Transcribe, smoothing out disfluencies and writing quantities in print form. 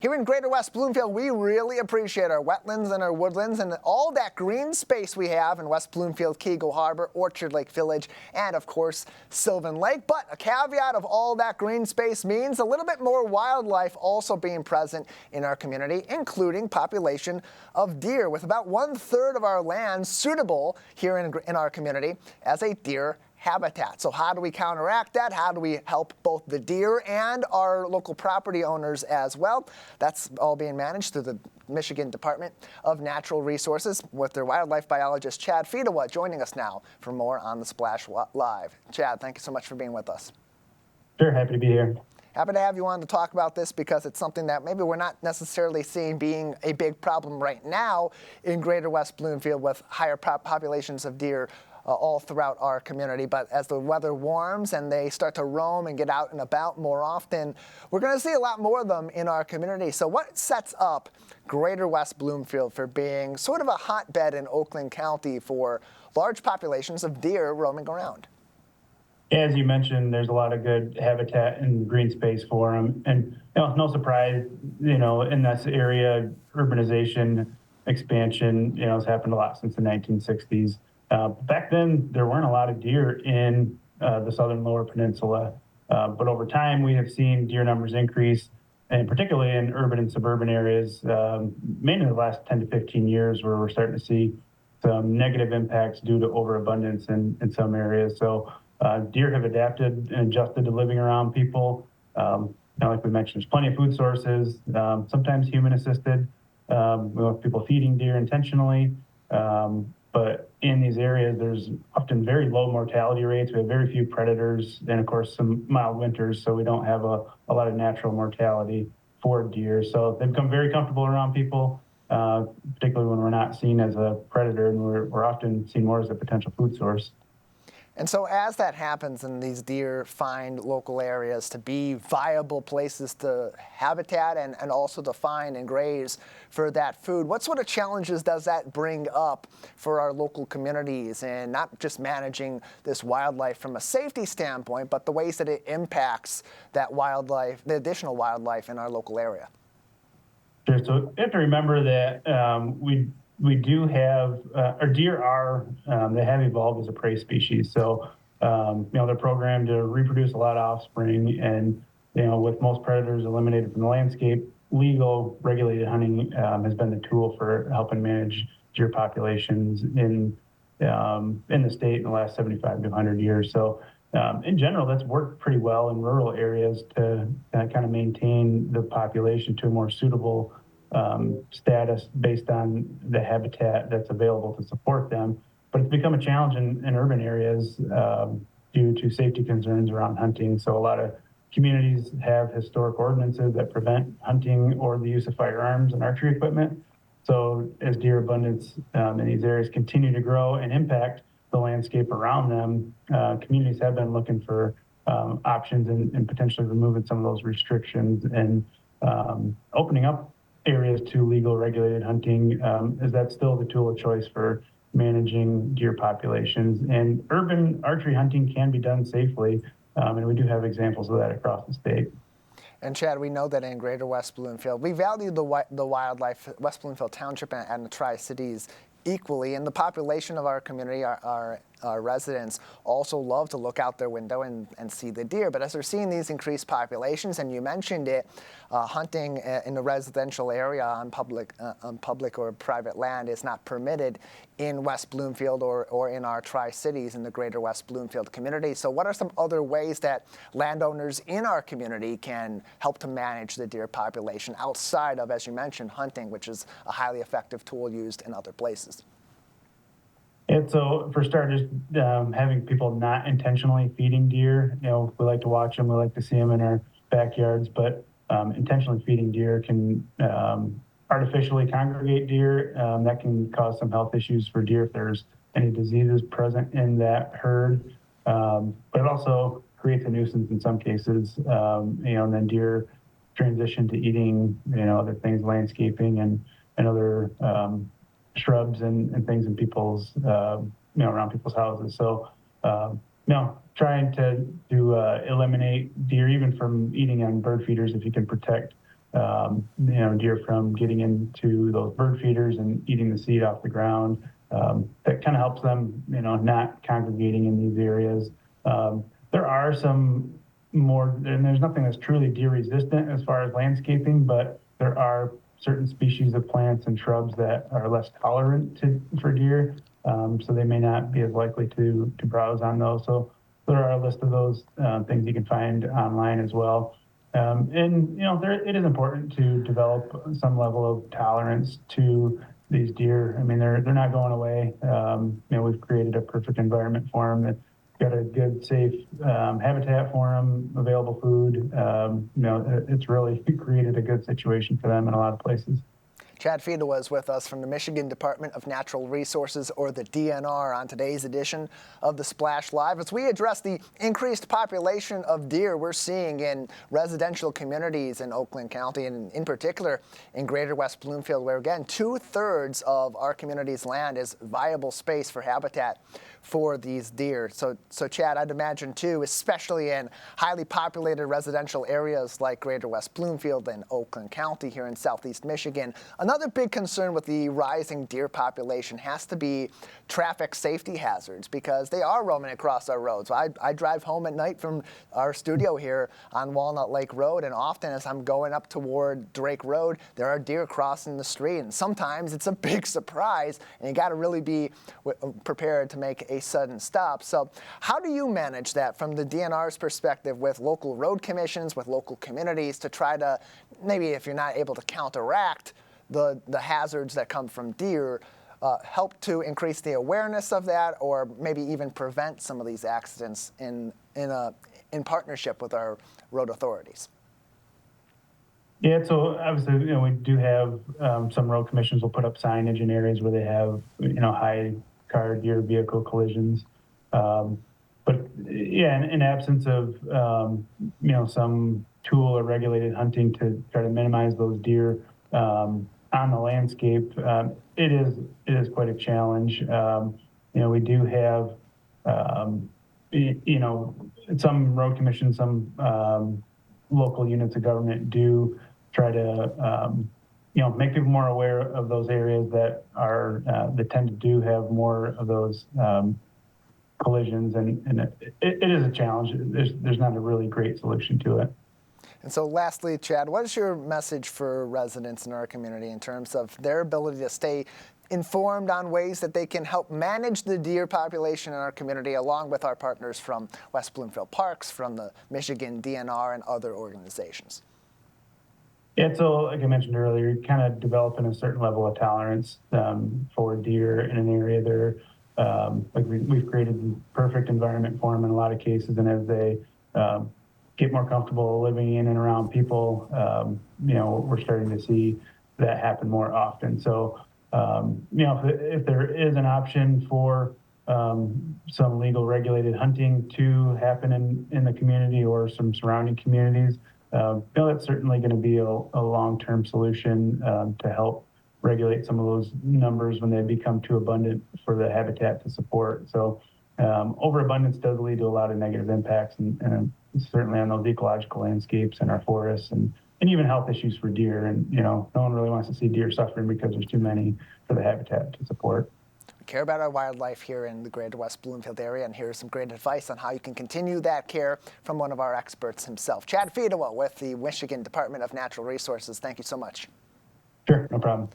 Here in Greater West Bloomfield, we really appreciate our wetlands and our woodlands and all that green space we have in West Bloomfield, Keego Harbor, Orchard Lake Village, and of course, Sylvan Lake. But a caveat of all that green space means a little bit more wildlife also being present in our community, including population of deer, with about 1/3 of our land suitable here in our community as a deer habitat. So how do we counteract that? How do we help both the deer and our local property owners as well? That's all being managed through the Michigan Department of Natural Resources with their wildlife biologist, Chad Fedewa, joining us now for more on the Splash Live. Chad, thank you so much for being with us. Sure, happy to be here. Happy to have you on to talk about this because it's something that maybe we're not necessarily seeing being a big problem right now in Greater West Bloomfield with higher populations of deer all throughout our community. But as the weather warms and they start to roam and get out and about more often, we're going to see a lot more of them in our community. So what sets up Greater West Bloomfield for being sort of a hotbed in Oakland County for large populations of deer roaming around? As you mentioned, there's a lot of good habitat and green space for them. And no surprise, in this area, urbanization, expansion, has happened a lot since the 1960s. Back then, there weren't a lot of deer in the southern lower peninsula, but over time we have seen deer numbers increase, and particularly in urban and suburban areas, mainly in the last 10 to 15 years, where we're starting to see some negative impacts due to overabundance in some areas. So deer have adapted and adjusted to living around people. Like we mentioned, there's plenty of food sources, sometimes human-assisted. We have people feeding deer intentionally. But in these areas, there's often very low mortality rates. We have very few predators and, of course, some mild winters, so we don't have a lot of natural mortality for deer. So they've become very comfortable around people, particularly when we're not seen as a predator, and we're often seen more as a potential food source. And so as that happens and these deer find local areas to be viable places to habitat and also to find and graze for that food, what sort of challenges does that bring up for our local communities, and not just managing this wildlife from a safety standpoint, but the ways that it impacts that wildlife, the additional wildlife in our local area? Sure. So you have to remember that we do have, our deer they have evolved as a prey species. So, they're programmed to reproduce a lot of offspring, and, with most predators eliminated from the landscape, legal regulated hunting has been the tool for helping manage deer populations in the state in the last 75 to 100 years. So, in general, that's worked pretty well in rural areas to kind of maintain the population to a more suitable status based on the habitat that's available to support them. But it's become a challenge in urban areas due to safety concerns around hunting. So a lot of communities have historic ordinances that prevent hunting or the use of firearms and archery equipment. So as deer abundance in these areas continue to grow and impact the landscape around them, communities have been looking for options and potentially removing some of those restrictions and opening up areas to legal regulated hunting, is that still the tool of choice for managing deer populations. And urban archery hunting can be done safely, and we do have examples of that across the state. And Chad, we know that in Greater West Bloomfield, we value the wildlife, West Bloomfield Township and the Tri-Cities equally, and the population of our community, our residents, also love to look out their window and see the deer. But as they're seeing these increased populations, and you mentioned it, hunting in a residential area on public or private land is not permitted in West Bloomfield or in our Tri-Cities in the Greater West Bloomfield community. So what are some other ways that landowners in our community can help to manage the deer population outside of, as you mentioned, hunting, which is a highly effective tool used in other places? And so for starters, having people not intentionally feeding deer, we like to watch them, we like to see them in our backyards, but intentionally feeding deer can artificially congregate deer. That can cause some health issues for deer if there's any diseases present in that herd. But it also creates a nuisance in some cases, and then deer transition to eating, other things, landscaping and other shrubs and things in people's, around people's houses. So, trying to eliminate deer even from eating on bird feeders if you can protect deer from getting into those bird feeders and eating the seed off the ground. That kind of helps them, not congregating in these areas. There are some more, and there's nothing that's truly deer resistant as far as landscaping, but there are certain species of plants and shrubs that are less tolerant for deer, so they may not be as likely to browse on those. So there are a list of those things you can find online as well. It is important to develop some level of tolerance to these deer. I mean, they're not going away. We've created a perfect environment for them. It's got a good, safe habitat for them, available food. It's really created a good situation for them in a lot of places. Chad Fedewa is with us from the Michigan Department of Natural Resources, or the DNR, on today's edition of the Splash Live as we address the increased population of deer we're seeing in residential communities in Oakland County, and in particular in greater West Bloomfield, where again 2/3 of our community's land is viable space for habitat for these deer. So Chad, I'd imagine too, especially in highly populated residential areas like greater West Bloomfield and Oakland County here in southeast Michigan, another big concern with the rising deer population has to be traffic safety hazards, because they are roaming across our roads. I drive home at night from our studio here on Walnut Lake Road, and often as I'm going up toward Drake Road, there are deer crossing the street, and sometimes it's a big surprise, and you got to really be prepared to make a sudden stop. So how do you manage that from the DNR's perspective with local road commissions, with local communities, to try to, maybe if you're not able to counteract the hazards that come from deer, help to increase the awareness of that, or maybe even prevent some of these accidents in partnership with our road authorities? Yeah, so obviously, we do have some road commissions will put up signage in areas where they have, high car deer vehicle collisions. But yeah, in absence of, some tool or regulated hunting to try to minimize those deer on the landscape, it is quite a challenge. We do have, some road commissions, some local units of government do try to, make people more aware of those areas that are that tend to have more of those collisions, and it is a challenge. There's not a really great solution to it. And so lastly, Chad, what is your message for residents in our community in terms of their ability to stay informed on ways that they can help manage the deer population in our community, along with our partners from West Bloomfield Parks, from the Michigan DNR, and other organizations? Yeah, so like I mentioned earlier, kind of developing a certain level of tolerance for deer in an area. They're we've created the perfect environment for them in a lot of cases, and as they get more comfortable living in and around people, we're starting to see that happen more often. So, if there is an option for some legal regulated hunting to happen in the community or some surrounding communities, that's certainly going to be a long-term solution to help regulate some of those numbers when they become too abundant for the habitat to support. So overabundance does lead to a lot of negative impacts, and certainly on those ecological landscapes and our forests, and even health issues for deer. And, no one really wants to see deer suffering because there's too many for the habitat to support. We care about our wildlife here in the greater West Bloomfield area, and here's some great advice on how you can continue that care from one of our experts himself. Chad Fedewa with the Michigan Department of Natural Resources. Thank you so much. Sure, no problem.